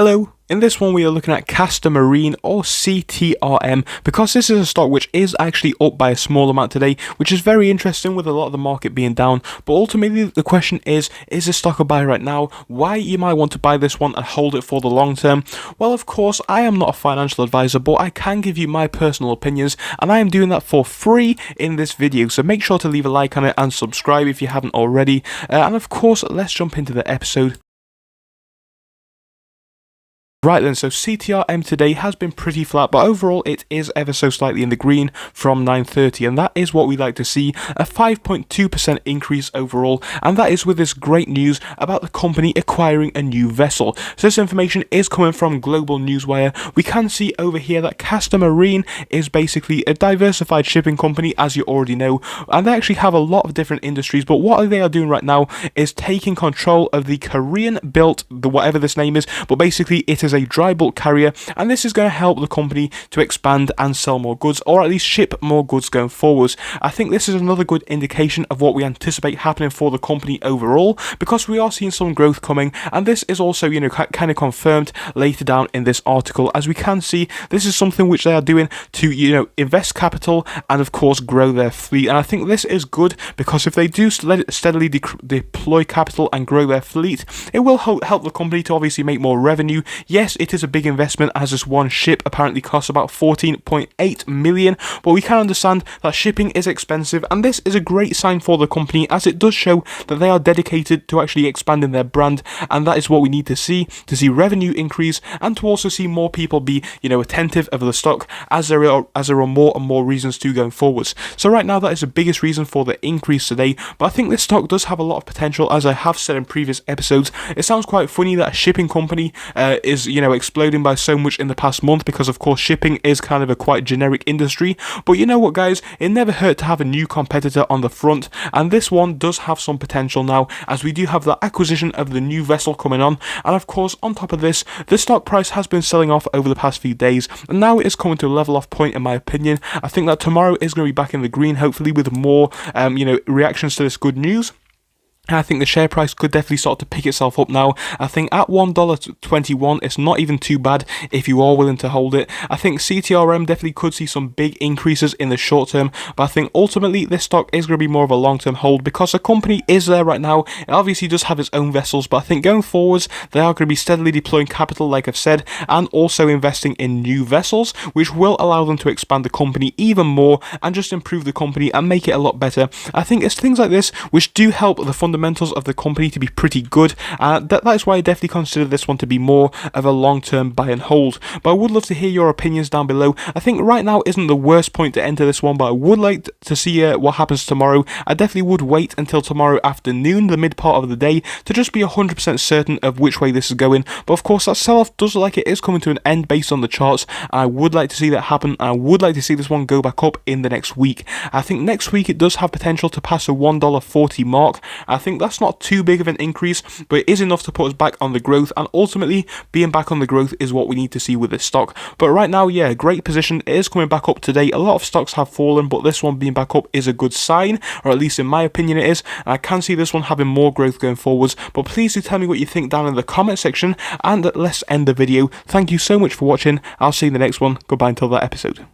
Hello, in this one we are looking at Ctrm or CTRM because this is a stock which is actually up by a small amount today, which is very interesting with a lot of the market being down. But ultimately the question is this stock a buy right now? Why you might want to buy this one and hold it for the long term? Well, of course, I am not a financial advisor, but I can give you my personal opinions, and I am doing that for free in this video. So make sure to leave a like on it and subscribe if you haven't already. And of course, let's jump into the episode. Right then, so CTRM today has been pretty flat, but overall it is ever so slightly in the green from 9:30, and that is what we like to see, a 5.2% increase overall, and that is with this great news about the company acquiring a new vessel. So this information is coming from Global Newswire. We can see over here that Ctrm is basically a diversified shipping company, as you already know, and they actually have a lot of different industries, but what they are doing right now is taking control of the Korean-built, whatever this name is, but basically it is a dry bulk carrier, and this is going to help the company to expand and sell more goods, or at least ship more goods going forwards. I think this is another good indication of what we anticipate happening for the company overall, because we are seeing some growth coming, and this is also, kind of confirmed later down in this article. As we can see, this is something which they are doing to, invest capital and of course grow their fleet, and I think this is good because if they do let it steadily deploy capital and grow their fleet, it will help the company to obviously make more revenue. Yes, it is a big investment, as this one ship apparently costs about 14.8 million, but we can understand that shipping is expensive, and this is a great sign for the company, as it does show that they are dedicated to actually expanding their brand, and that is what we need to see revenue increase, and to also see more people be, attentive of the stock, as there are more and more reasons to going forwards. So right now that is the biggest reason for the increase today, but I think this stock does have a lot of potential, as I have said in previous episodes. It sounds quite funny that a shipping company is, exploding by so much in the past month, because of course shipping is kind of a quite generic industry, but you know what guys, it never hurt to have a new competitor on the front, and this one does have some potential now, as we do have the acquisition of the new vessel coming on, and of course on top of this, the stock price has been selling off over the past few days, and now it is coming to a level off point in my opinion. I think that tomorrow is going to be back in the green, hopefully with more reactions to this good news. I think the share price could definitely start to pick itself up now. I think at $1.21, it's not even too bad if you are willing to hold it. I think CTRM definitely could see some big increases in the short term, but I think ultimately this stock is going to be more of a long-term hold, because the company is there right now. It obviously does have its own vessels, but I think going forwards, they are going to be steadily deploying capital, like I've said, and also investing in new vessels, which will allow them to expand the company even more and just improve the company and make it a lot better. I think it's things like this which do help the fundamentals of the company to be pretty good. That is why I definitely consider this one to be more of a long-term buy and hold. But I would love to hear your opinions down below. I think right now isn't the worst point to enter this one, but I would like to see what happens tomorrow. I definitely would wait until tomorrow afternoon, the mid part of the day, to just be 100% certain of which way this is going. But of course that sell-off does look like it is coming to an end based on the charts. I would like to see that happen. I would like to see this one go back up in the next week. I think next week it does have potential to pass a $1.40 mark. I think that's not too big of an increase, but it is enough to put us back on the growth, and ultimately being back on the growth is what we need to see with this stock. But right now, yeah, great position. It is coming back up today. A lot of stocks have fallen, but this one being back up is a good sign, or at least in my opinion it is, and I can see this one having more growth going forwards. But please do tell me what you think down in the comment section, and let's end the video. Thank you so much for watching. I'll see you in the next one. Goodbye until that episode.